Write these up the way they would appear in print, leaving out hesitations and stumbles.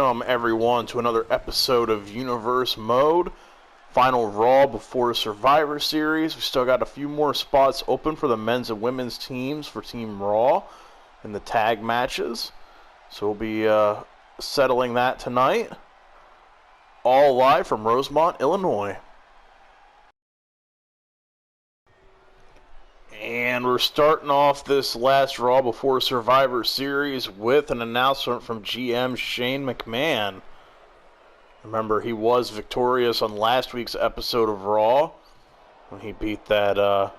Welcome everyone to another episode of Universe Mode. Final Raw before Survivor Series. We still got a few more spots open for the men's and women's teams for Team Raw in the tag matches. So we'll be settling that tonight. All live from Rosemont, Illinois. And we're starting off this last Raw before Survivor Series with an announcement from GM Shane McMahon. Remember, he was victorious on last week's episode of Raw when he beat that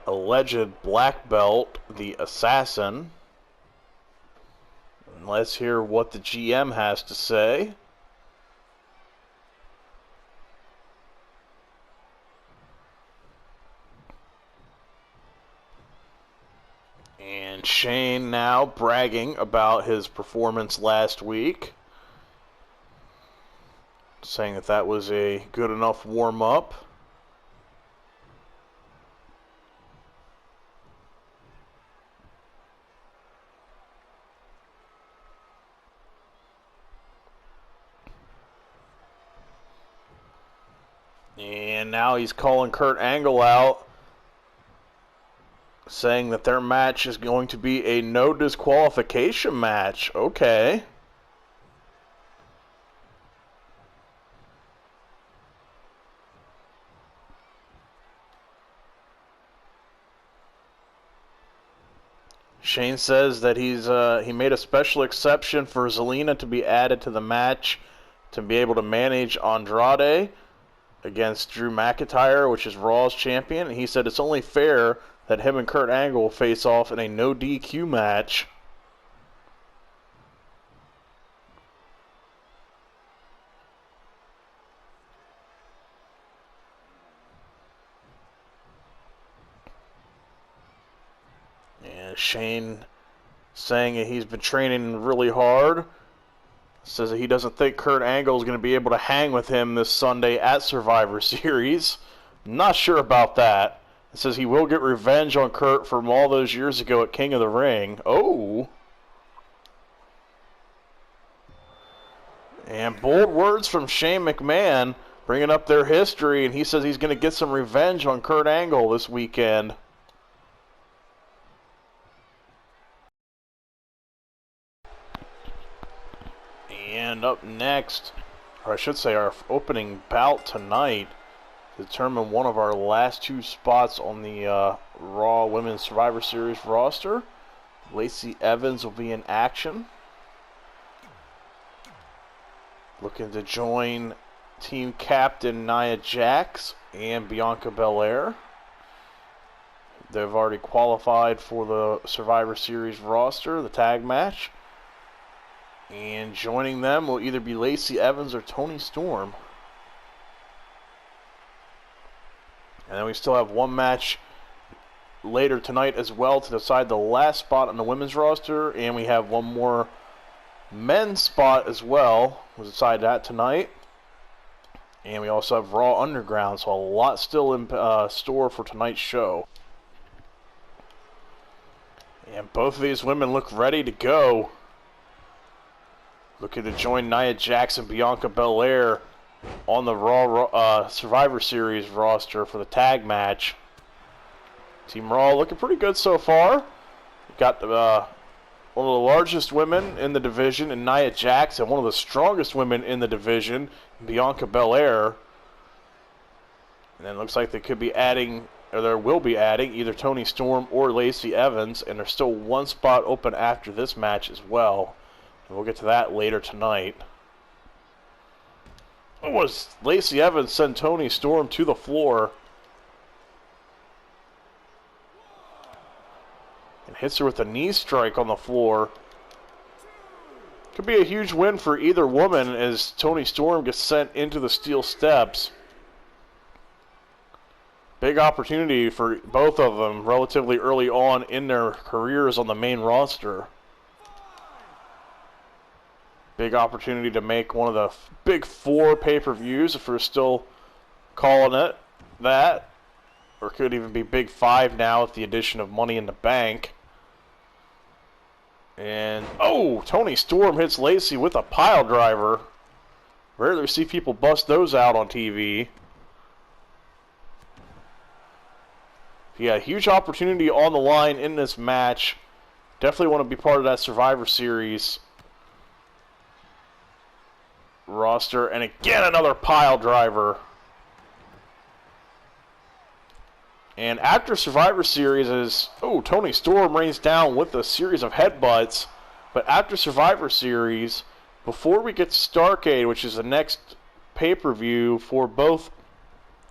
alleged black belt, the Assassin. And let's hear what the GM has to say. And Shane now bragging about his performance last week, saying that that was a good enough warm-up. And now he's calling Kurt Angle out, saying that their match is going to be a no disqualification match. Okay. Shane says that he made a special exception for Zelina to be added to the match to be able to manage Andrade against Drew McIntyre, which is Raw's champion. And he said it's only fair that him and Kurt Angle face off in a no DQ match. And Shane saying that he's been training really hard. Says that he doesn't think Kurt Angle is going to be able to hang with him this Sunday at Survivor Series. Not sure about that. It says he will get revenge on Kurt from all those years ago at King of the Ring. Oh. And bold words from Shane McMahon bringing up their history, and he says he's going to get some revenge on Kurt Angle this weekend. And up next, or I should say our opening bout tonight, to determine one of our last two spots on the Raw Women's Survivor Series roster. Lacey Evans will be in action, looking to join team captain Nia Jax and Bianca Belair. They've already qualified for the Survivor Series roster, the tag match. And joining them will either be Lacey Evans or Toni Storm. And then we still have one match later tonight as well to decide the last spot on the women's roster. And we have one more men's spot as well. We'll decide that tonight. And we also have Raw Underground, so a lot still in store for tonight's show. And both of these women look ready to go. Looking to join Nia Jax and Bianca Belair on the Raw Survivor Series roster for the tag match. Team Raw looking pretty good so far. Got one of the largest women in the division in Nia Jax, and one of the strongest women in the division, Bianca Belair. And then it looks like they could be adding, or there will be adding, either Toni Storm or Lacey Evans, and there's still one spot open after this match as well. And we'll get to that later tonight. Oh, as Lacey Evans sent Toni Storm to the floor. And hits her with a knee strike on the floor. Could be a huge win for either woman as Toni Storm gets sent into the steel steps. Big opportunity for both of them relatively early on in their careers on the main roster. Big opportunity to make one of the big four pay-per-views, if we're still calling it that. Or could even be big five now with the addition of Money in the Bank. And, oh, Toni Storm hits Lacey with a pile driver. Rarely see people bust those out on TV. Yeah, huge opportunity on the line in this match. Definitely want to be part of that Survivor Series roster. And again, another pile driver. And after Survivor Series is, oh, Toni Storm rains down with a series of headbutts. But after Survivor Series, before we get to Starrcade, which is the next pay-per-view for both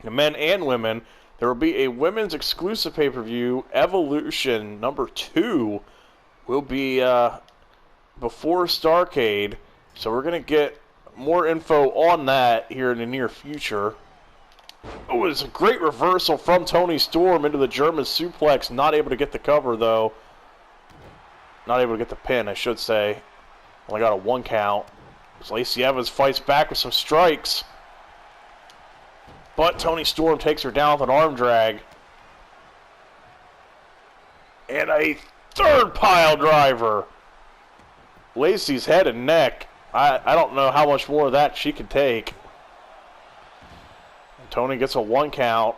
the men and women, there will be a women's exclusive pay-per-view. Evolution number 2 will be before Starrcade. So we're going to get more info on that here in the near future. Oh, it's a great reversal from Toni Storm into the German suplex. Not able to get the cover, though. Not able to get the pin, I should say. Only got a 1 count. As Lacey Evans fights back with some strikes. But Toni Storm takes her down with an arm drag. And a third pile driver. Lacey's head and neck. I don't know how much more of that she can take. Toni gets a 1 count.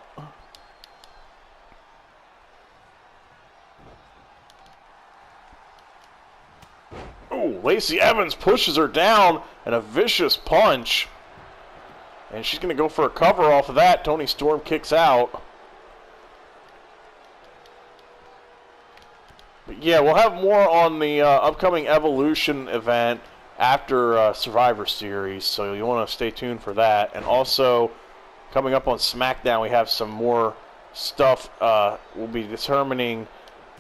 Ooh, Lacey Evans pushes her down and a vicious punch. And she's going to go for a cover off of that. Toni Storm kicks out. But yeah, we'll have more on the upcoming Evolution event after Survivor Series. So you want to stay tuned for that. And also, coming up on SmackDown, we have some more stuff. We'll be determining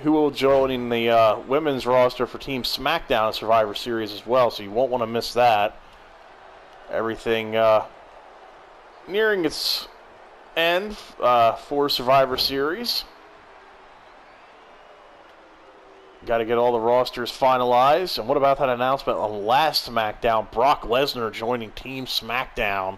who will join the women's roster for Team SmackDown Survivor Series as well, so you won't want to miss that. Everything nearing its end for Survivor Series. Got to get all the rosters finalized. And what about that announcement on last SmackDown? Brock Lesnar joining Team SmackDown.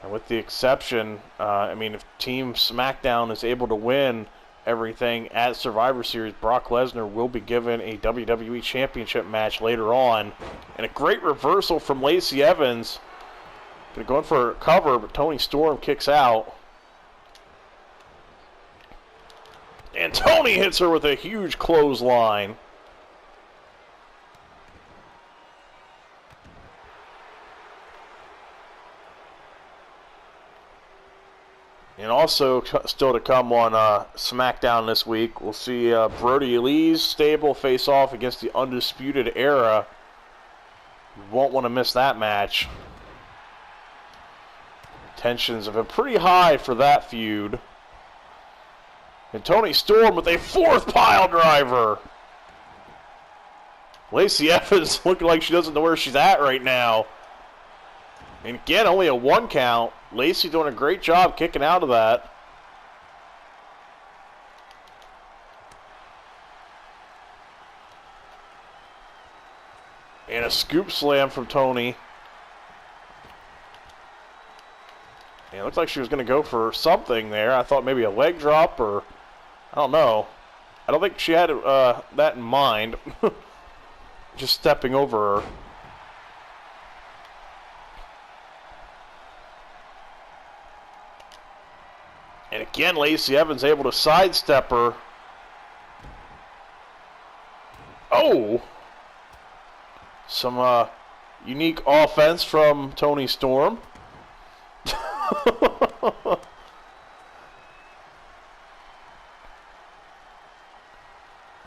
And with the exception, I mean, if Team SmackDown is able to win everything at Survivor Series, Brock Lesnar will be given a WWE Championship match later on. And a great reversal from Lacey Evans. Going for a cover, but Toni Storm kicks out. And Toni hits her with a huge clothesline. And also, still to come on SmackDown this week, we'll see Brody Lee's stable face off against the Undisputed Era. You won't want to miss that match. Tensions have been pretty high for that feud. And Toni Storm with a 4th pile driver. Lacey Evans looking like she doesn't know where she's at right now. And again, only a 1 count. Lacey doing a great job kicking out of that. And a scoop slam from Toni. And it looks like she was going to go for something there. I thought maybe a leg drop or... I don't know. I don't think she had that in mind. Just stepping over her. And again, Lacey Evans able to sidestep her. Oh! Some unique offense from Toni Storm.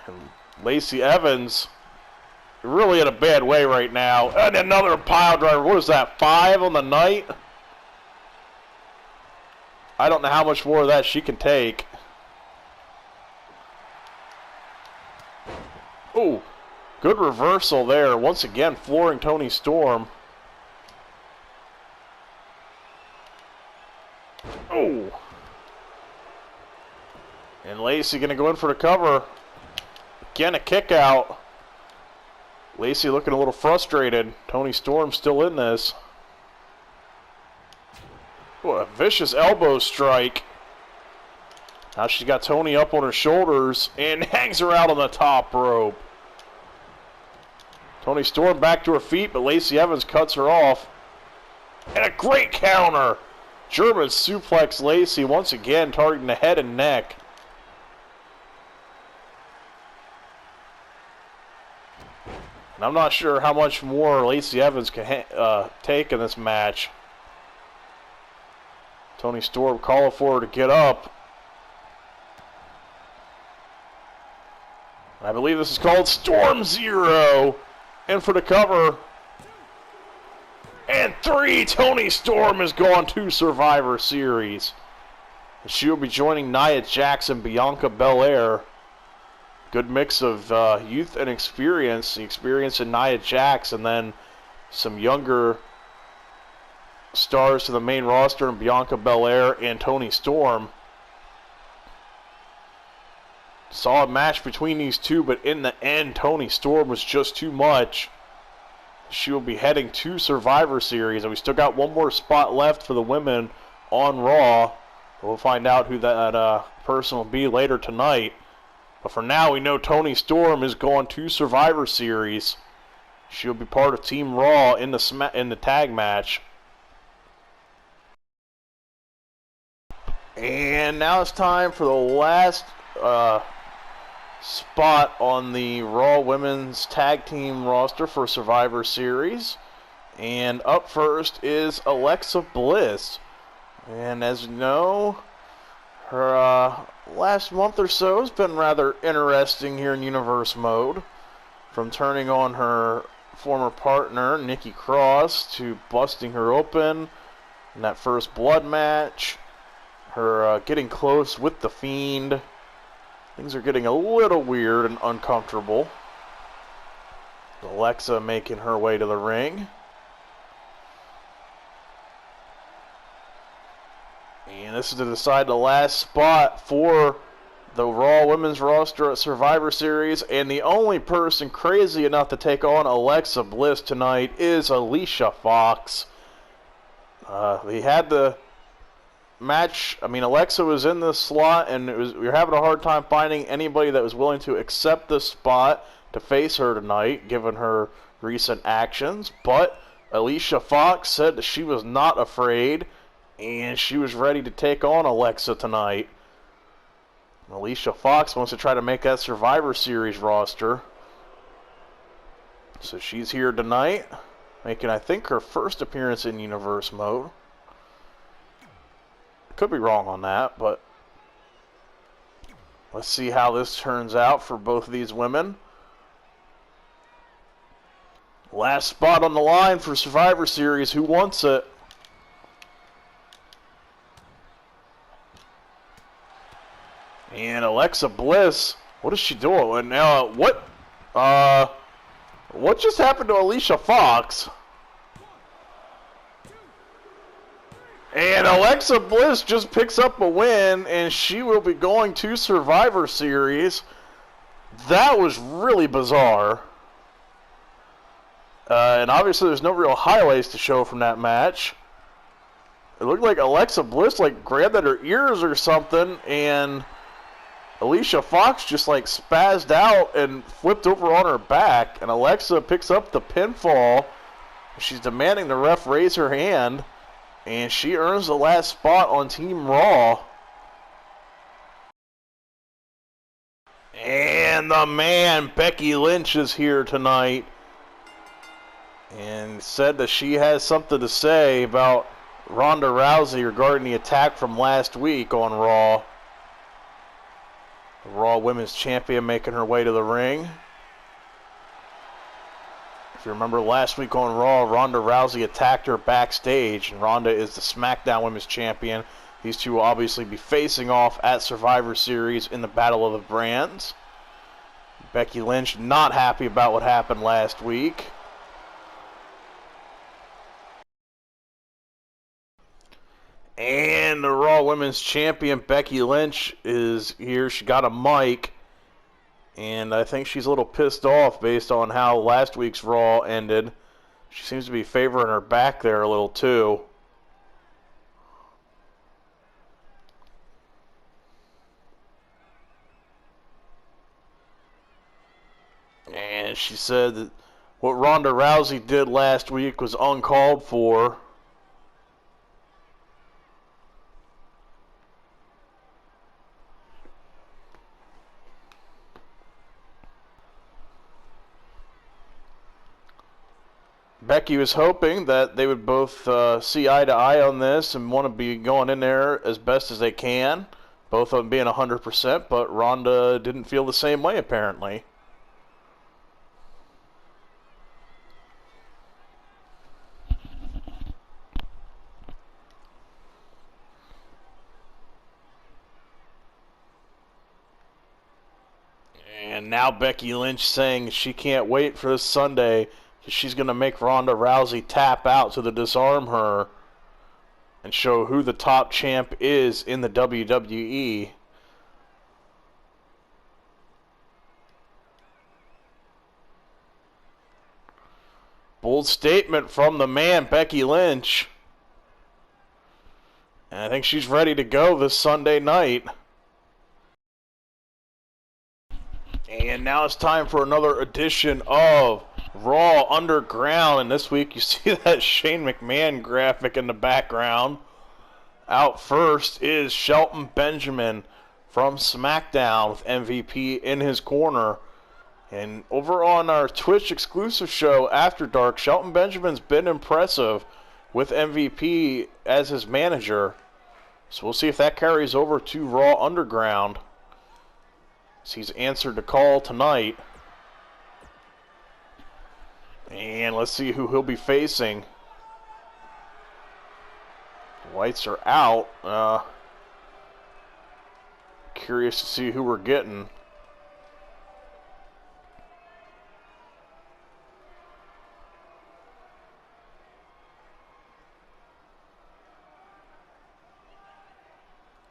And Lacey Evans really in a bad way right now. And another pile driver. What is that, 5 on the night? I don't know how much more of that she can take. Oh, good reversal there. Once again, flooring Toni Storm. Oh. And Lacey going to go in for the cover. Again, a kick out. Lacey looking a little frustrated. Toni Storm still in this. What a vicious elbow strike. Now she's got Toni up on her shoulders and hangs her out on the top rope. Toni Storm back to her feet, but Lacey Evans cuts her off. And a great counter. German suplex Lacey once again, targeting the head and neck. And I'm not sure how much more Lacey Evans can take in this match. Toni Storm calling for her to get up. I believe this is called Storm Zero. And for the cover. And 3, Toni Storm is gone to Survivor Series. She will be joining Nia Jax and Bianca Belair. Good mix of youth and experience. The experience in Nia Jax, and then some younger stars to the main roster in Bianca Belair and Toni Storm. Solid match between these two, but in the end, Toni Storm was just too much. She will be heading to Survivor Series, and we still got one more spot left for the women on Raw. We'll find out who that person will be later tonight. But for now, we know Toni Storm is going to Survivor Series. She'll be part of Team Raw in the tag match. And now it's time for the last spot on the Raw Women's Tag Team roster for Survivor Series. And up first is Alexa Bliss. And as you know, her last month or so has been rather interesting here in Universe Mode. From turning on her former partner, Nikki Cross, to busting her open in that first blood match. Her getting close with The Fiend. Things are getting a little weird and uncomfortable. Alexa making her way to the ring. And this is to decide the last spot for the Raw Women's roster at Survivor Series. And the only person crazy enough to take on Alexa Bliss tonight is Alicia Fox. They had the match. I mean, Alexa was in the slot, and we were having a hard time finding anybody that was willing to accept the spot to face her tonight, given her recent actions. But Alicia Fox said that she was not afraid, and she was ready to take on Alexa tonight. Alicia Fox wants to try to make that Survivor Series roster. So she's here tonight, making, I think, her first appearance in Universe Mode. Could be wrong on that, but let's see how this turns out for both of these women. Last spot on the line for Survivor Series. Who wants it? And Alexa Bliss, what is she doing? And now, what just happened to Alicia Fox? And Alexa Bliss just picks up a win, and she will be going to Survivor Series. That was really bizarre. And obviously there's no real highlights to show from that match. It looked like Alexa Bliss grabbed at her ears or something, and Alicia Fox just spazzed out and flipped over on her back. And Alexa picks up the pinfall. She's demanding the ref raise her hand. And she earns the last spot on Team Raw. And the man, Becky Lynch, is here tonight. And said that she has something to say about Ronda Rousey regarding the attack from last week on Raw. The Raw Women's Champion making her way to the ring. If you remember last week on Raw, Ronda Rousey attacked her backstage, and Ronda is the SmackDown Women's Champion. These two will obviously be facing off at Survivor Series in the Battle of the Brands. Becky Lynch not happy about what happened last week. And the Raw Women's Champion, Becky Lynch, is here. She got a mic. And I think she's a little pissed off based on how last week's Raw ended. She seems to be favoring her back there a little too. And she said that what Ronda Rousey did last week was uncalled for. Becky was hoping that they would both see eye to eye on this and want to be going in there as best as they can, both of them being 100%, but Ronda didn't feel the same way apparently. And now Becky Lynch saying she can't wait for this Sunday because she's going to make Ronda Rousey tap out to disarm her and show who the top champ is in the WWE. Bold statement from the man, Becky Lynch. And I think she's ready to go this Sunday night. And now it's time for another edition of Raw Underground. And this week you see that Shane McMahon graphic in the background. Out first is Shelton Benjamin from SmackDown with MVP in his corner. And over on our Twitch exclusive show, After Dark, Shelton Benjamin's been impressive with MVP as his manager. So we'll see if that carries over to Raw Underground. So he's answered the call tonight. And let's see who he'll be facing. The lights are out. Curious to see who we're getting.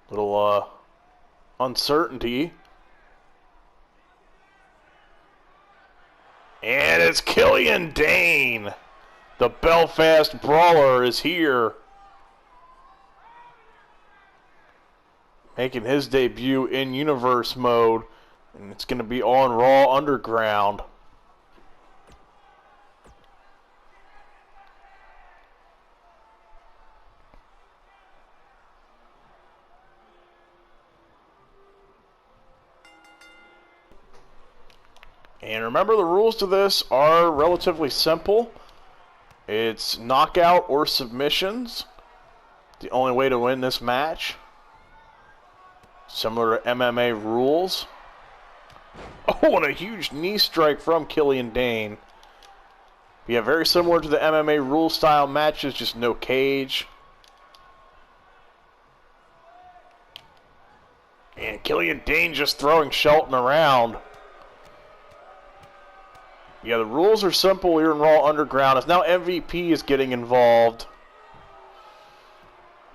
Little uncertainty. And it's Killian Dane. The Belfast Brawler is here. Making his debut in Universe mode. And it's going to be on Raw Underground. And remember, the rules to this are relatively simple. It's knockout or submissions. The only way to win this match. Similar to MMA rules. Oh, and a huge knee strike from Killian Dane. Yeah, very similar to the MMA rule style matches, just no cage. And Killian Dane just throwing Shelton around. Yeah, the rules are simple here in Raw Underground. As now MVP is getting involved.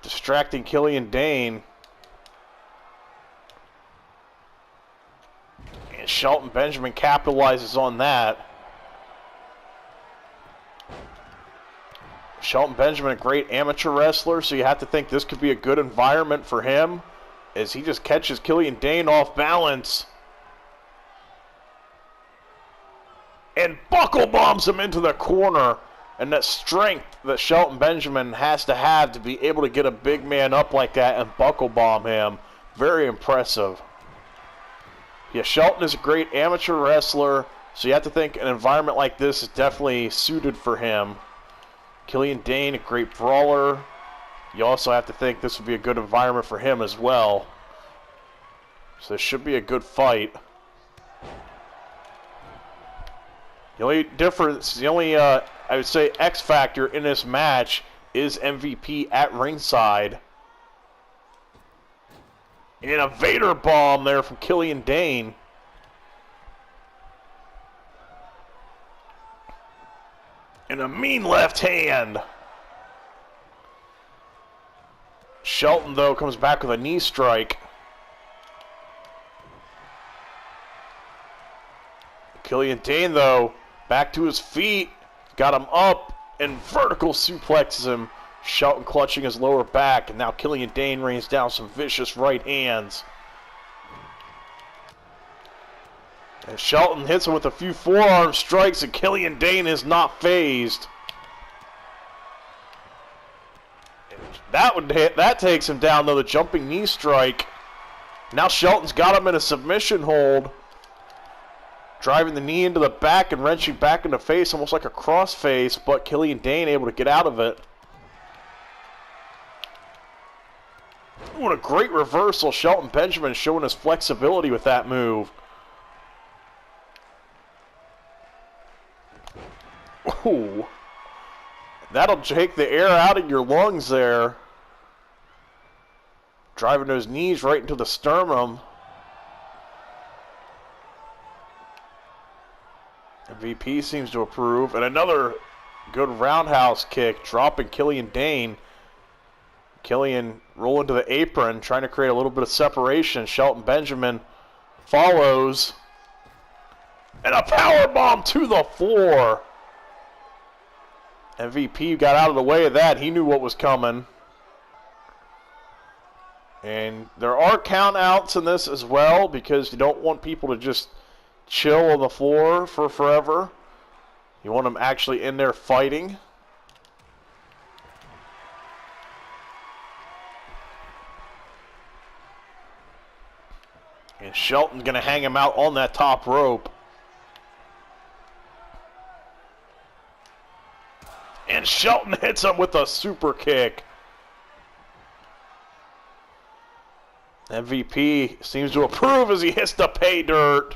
Distracting Killian Dane. And Shelton Benjamin capitalizes on that. Shelton Benjamin, a great amateur wrestler, so you have to think this could be a good environment for him as he just catches Killian Dane off balance. And buckle bombs him into the corner. And that strength that Shelton Benjamin has to have to be able to get a big man up like that and buckle bomb him. Very impressive. Yeah, Shelton is a great amateur wrestler, so you have to think an environment like this is definitely suited for him. Killian Dane, a great brawler. You also have to think this would be a good environment for him as well. So this should be a good fight. The only difference, I would say, X factor in this match is MVP at ringside. And a Vader bomb there from Killian Dane. And a mean left hand. Shelton, though, comes back with a knee strike. Killian Dane, though, back to his feet. Got him up and vertical suplexes him. Shelton clutching his lower back. And now Killian Dane rains down some vicious right hands. And Shelton hits him with a few forearm strikes, and Killian Dane is not phased. That takes him down, though, the jumping knee strike. Now Shelton's got him in a submission hold. Driving the knee into the back and wrenching back in the face, almost like a crossface, but Killian Dane able to get out of it. What a great reversal. Shelton Benjamin showing his flexibility with that move. Ooh. That'll take the air out of your lungs there. Driving those knees right into the sternum. MVP seems to approve. And another good roundhouse kick, dropping Killian Dane. Killian rolling to the apron, trying to create a little bit of separation. Shelton Benjamin follows. And a powerbomb to the floor. MVP got out of the way of that. He knew what was coming. And there are count outs in this as well, because you don't want people to just chill on the floor for forever. You want them actually in there fighting. And Shelton going to hang him out on that top rope. And Shelton hits him with a super kick. MVP seems to approve as he hits the pay dirt.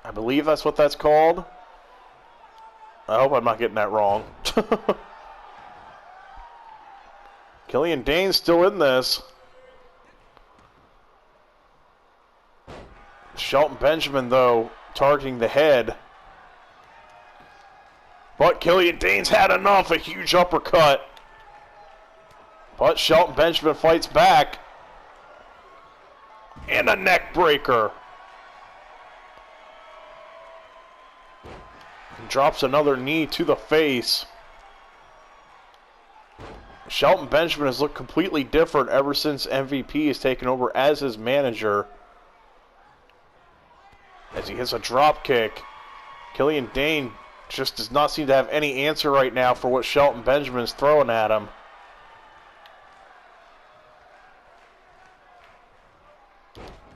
I believe that's what that's called. I hope I'm not getting that wrong. Killian Dane's still in this. Shelton Benjamin, though, targeting the head. But Killian Dane's had enough. A huge uppercut. But Shelton Benjamin fights back. And a neck breaker. And drops another knee to the face. Shelton Benjamin has looked completely different ever since MVP has taken over as his manager. As he hits a drop kick. Killian Dane just does not seem to have any answer right now for what Shelton Benjamin's throwing at him.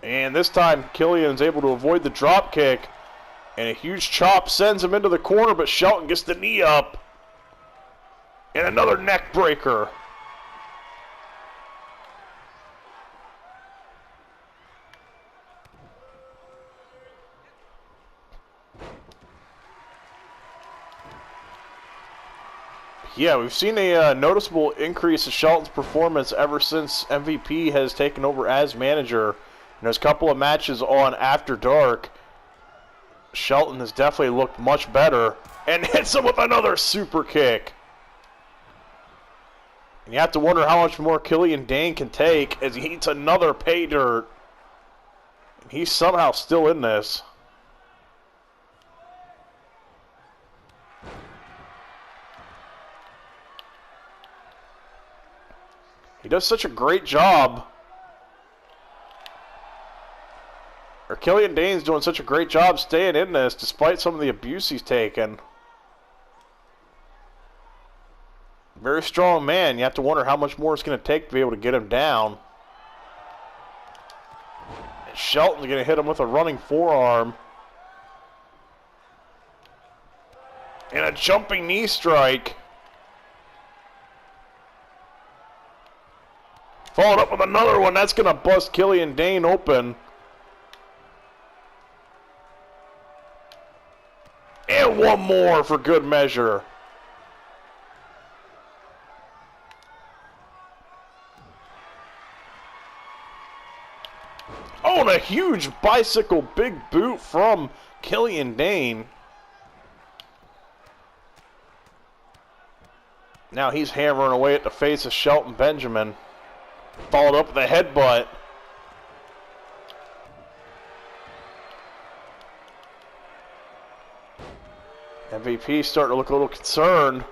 And this time, Killian's able to avoid the drop kick. And a huge chop sends him into the corner, but Shelton gets the knee up. And another neck breaker. Yeah, we've seen a noticeable increase in Shelton's performance ever since MVP has taken over as manager. And there's a couple of matches on After Dark. Shelton has definitely looked much better. And hits him with another super kick. And you have to wonder how much more Killian Dane can take as he eats another pay dirt. And he's somehow still in this. He does such a great job. Or Killian Dane's doing such a great job staying in this despite some of the abuse he's taken. Very strong man. You have to wonder how much more it's going to take to be able to get him down. And Shelton's going to hit him with a running forearm. And a jumping knee strike. Followed up with another one. That's going to bust Killian Dane open. And one more for good measure. Oh, and a huge bicycle big boot from Killian Dane. Now he's hammering away at the face of Shelton Benjamin. Followed up with a headbutt. MVP starting to look a little concerned.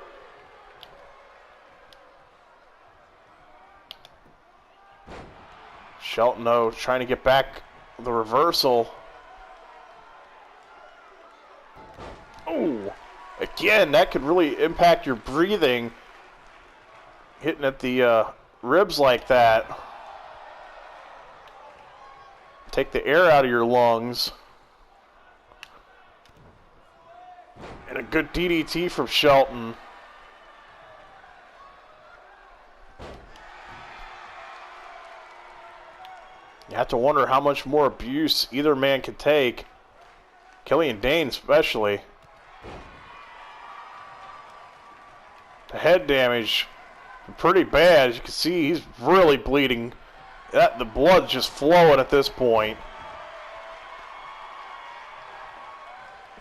Shelton, though, trying to get back the reversal. again, that could really impact your breathing, hitting at the ribs like that. Take the air out of your lungs. And a good DDT from Shelton. You have to wonder how much more abuse either man can take. Killian Dane especially. The head damage pretty bad. As you can see, he's really bleeding. The blood's just flowing at this point.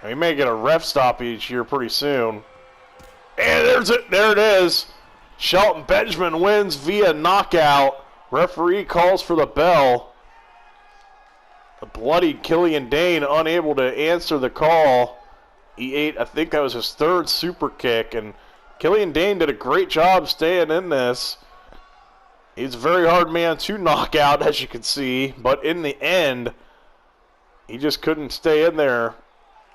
He may get a ref stoppage here pretty soon. And there it is. Shelton Benjamin wins via knockout. Referee calls for the bell. The bloodied Killian Dane unable to answer the call. He ate, I think that was his third super kick, and Killian Dane did a great job staying in this. He's a very hard man to knock out, as you can see, but in the end, he just couldn't stay in there.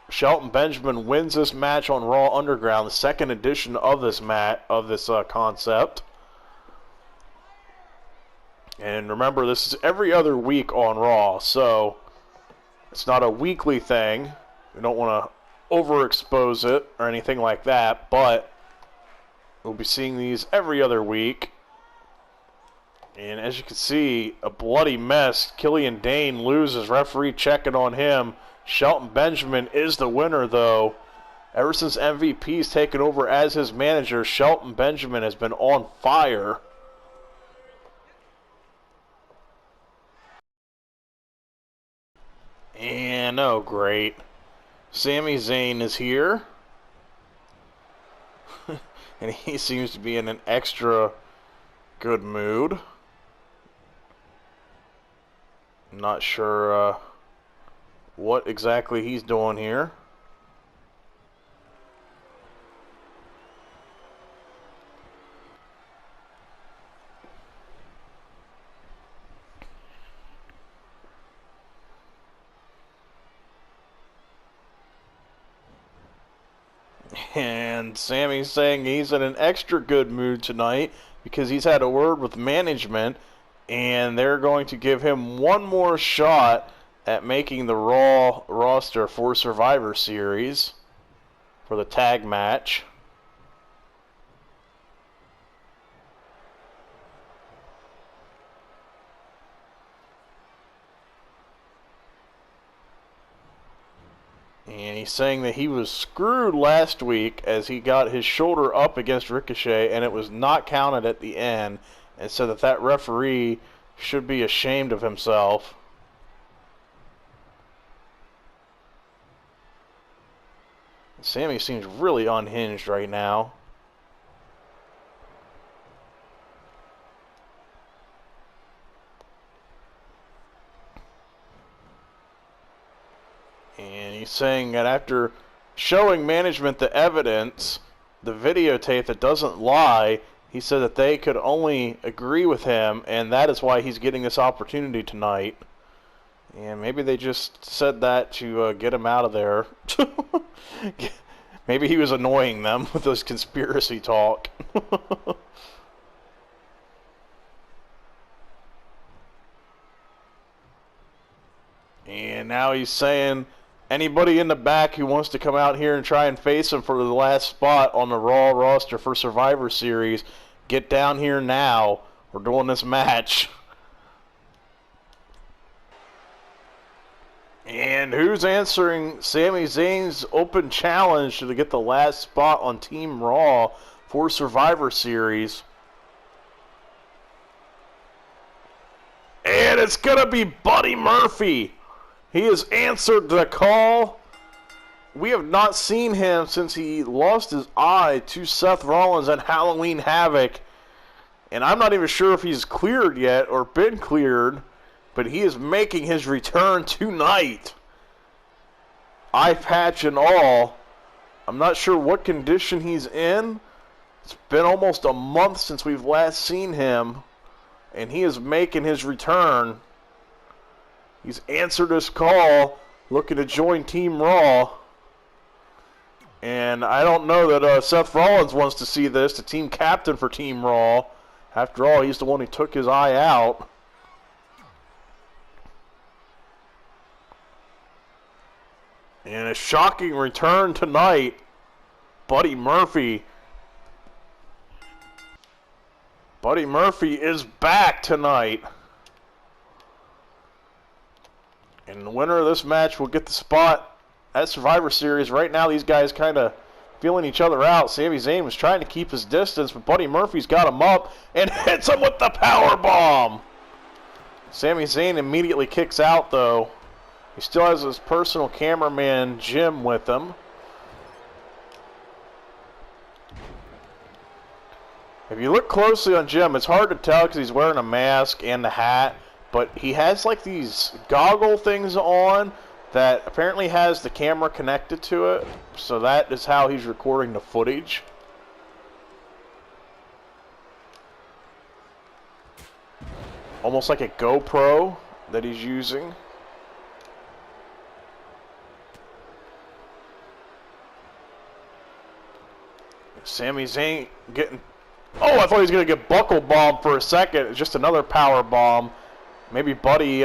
Shelton Benjamin wins this match on Raw Underground, the second edition of this concept. And remember, this is every other week on Raw, so it's not a weekly thing. We don't want to overexpose it or anything like that, but we'll be seeing these every other week. And as you can see, a bloody mess. Killian Dane loses, referee checking on him. Shelton Benjamin is the winner, though. Ever since MVP's taken over as his manager, Shelton Benjamin has been on fire. And, oh great, Sami Zayn is here. And he seems to be in an extra good mood. I'm not sure what exactly he's doing here. And Sammy's saying he's in an extra good mood tonight because he's had a word with management and they're going to give him one more shot at making the Raw roster for Survivor Series for the tag match. And he's saying that he was screwed last week as he got his shoulder up against Ricochet and it was not counted at the end, and said that that referee should be ashamed of himself. Sammy seems really unhinged right now. And he's saying that after showing management the evidence, the videotape that doesn't lie, he said that they could only agree with him, and that is why he's getting this opportunity tonight. And maybe they just said that to get him out of there. Maybe he was annoying them with this conspiracy talk. And now he's saying anybody in the back who wants to come out here and try and face him for the last spot on the Raw roster for Survivor Series, get down here now. We're doing this match. And who's answering Sami Zayn's open challenge to get the last spot on Team Raw for Survivor Series? And it's going to be Buddy Murphy. He has answered the call. We have not seen him since he lost his eye to Seth Rollins at Halloween Havoc. And I'm not even sure if he's cleared yet or been cleared, but he is making his return tonight. Eye patch and all. I'm not sure what condition he's in. It's been almost a month since we've last seen him, and he is making his return. He's answered his call, looking to join Team Raw. And I don't know that Seth Rollins wants to see this, the team captain for Team Raw. After all, he's the one who took his eye out. And a shocking return tonight. Buddy Murphy. Buddy Murphy is back tonight. And the winner of this match will get the spot at Survivor Series. Right now, these guys kind of feeling each other out. Sami Zayn was trying to keep his distance, but Buddy Murphy's got him up and hits him with the power bomb. Sami Zayn immediately kicks out, though. He still has his personal cameraman, Jim, with him. If you look closely on Jim, it's hard to tell because he's wearing a mask and the hat, but he has like these goggle things on that apparently has the camera connected to it, so that is how he's recording the footage. Almost like a GoPro that he's using. Sami Zayn getting... Oh, I thought he was going to get buckle bombed for a second. It's just another power bomb. Maybe Buddy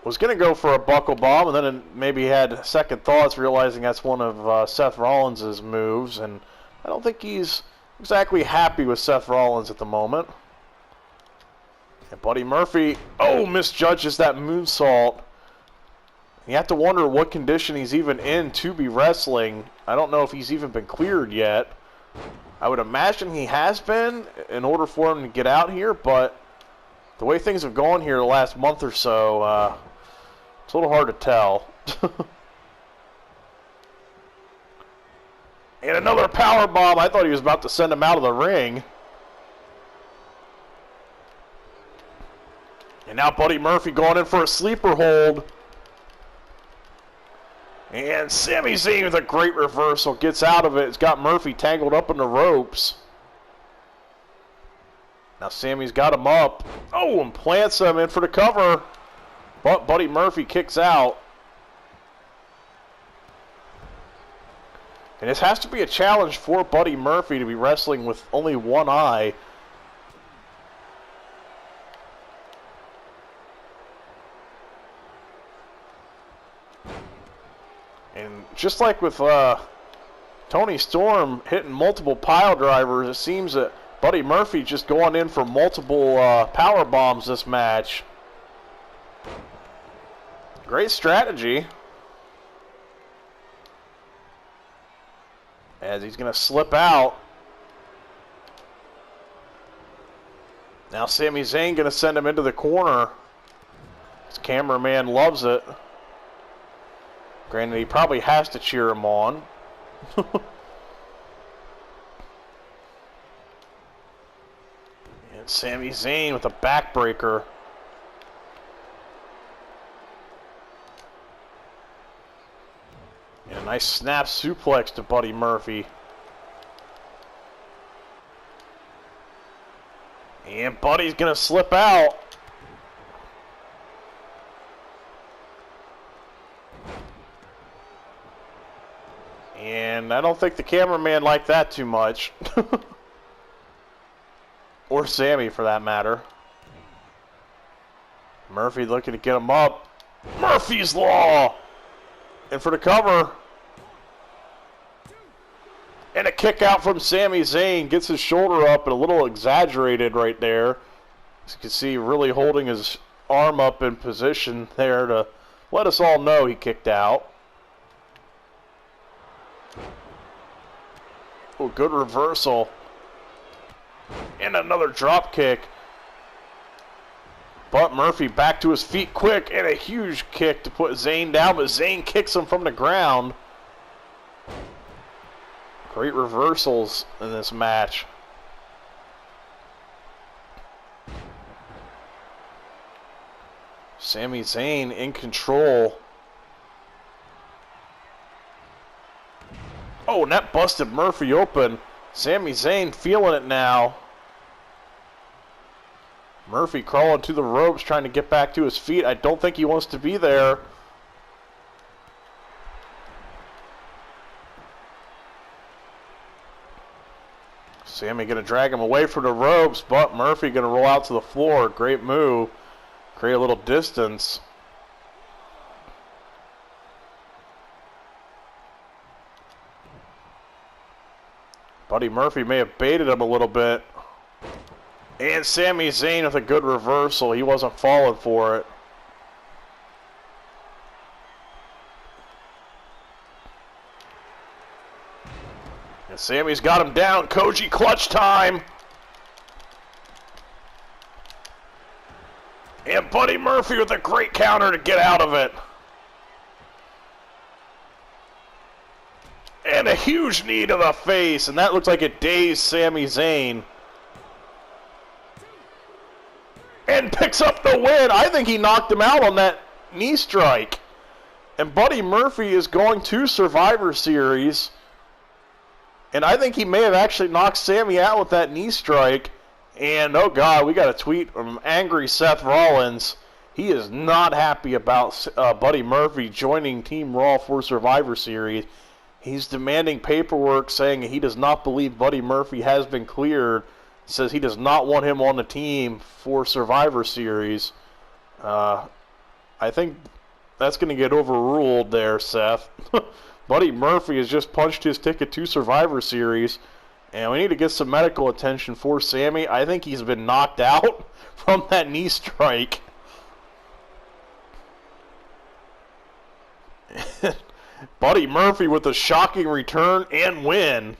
was going to go for a buckle bomb, and then maybe he had second thoughts, realizing that's one of Seth Rollins' moves. And I don't think he's exactly happy with Seth Rollins at the moment. And Buddy Murphy, misjudges that moonsault. You have to wonder what condition he's even in to be wrestling. I don't know if he's even been cleared yet. I would imagine he has been in order for him to get out here, but the way things have gone here the last month or so, it's a little hard to tell. And another power bomb. I thought he was about to send him out of the ring. And now Buddy Murphy going in for a sleeper hold. And Sami Zayn with a great reversal gets out of it. It's got Murphy tangled up in the ropes. Now Sami's got him up. And plants him in for the cover. But Buddy Murphy kicks out. And this has to be a challenge for Buddy Murphy to be wrestling with only one eye. And just like with Tony Storm hitting multiple pile drivers, it seems that Buddy Murphy just going in for multiple power bombs this match. Great strategy. As he's going to slip out. Now Sami Zayn going to send him into the corner. His cameraman loves it. Granted, he probably has to cheer him on. And Sami Zayn with a backbreaker. And a nice snap suplex to Buddy Murphy. And Buddy's going to slip out. And I don't think the cameraman liked that too much. Or Sami, for that matter. Murphy looking to get him up. Murphy's Law! And for the cover. And a kick out from Sami Zayn. Gets his shoulder up and a little exaggerated right there. As you can see, really holding his arm up in position there to let us all know he kicked out. Good reversal. And another drop kick. But Murphy back to his feet quick. And a huge kick to put Zayn down. But Zayn kicks him from the ground. Great reversals in this match. Sami Zayn in control. And that busted Murphy open. Sami Zayn feeling it now. Murphy crawling to the ropes, trying to get back to his feet. I don't think he wants to be there. Sammy going to drag him away from the ropes, but Murphy going to roll out to the floor. Great move. Create a little distance. Buddy Murphy may have baited him a little bit. And Sami Zayn with a good reversal. He wasn't falling for it. And Sammy's got him down. Koji clutch time. And Buddy Murphy with a great counter to get out of it. And a huge knee to the face. And that looks like it dazed Sami Zayn. And picks up the win. I think he knocked him out on that knee strike. And Buddy Murphy is going to Survivor Series. And I think he may have actually knocked Sammy out with that knee strike. And, oh God, we got a tweet from angry Seth Rollins. He is not happy about Buddy Murphy joining Team Raw for Survivor Series. He's demanding paperwork saying he does not believe Buddy Murphy has been cleared. Says he does not want him on the team for Survivor Series. I think that's going to get overruled there, Seth. Buddy Murphy has just punched his ticket to Survivor Series, and we need to get some medical attention for Sammy. I think he's been knocked out from that knee strike. Buddy Murphy with a shocking return and win.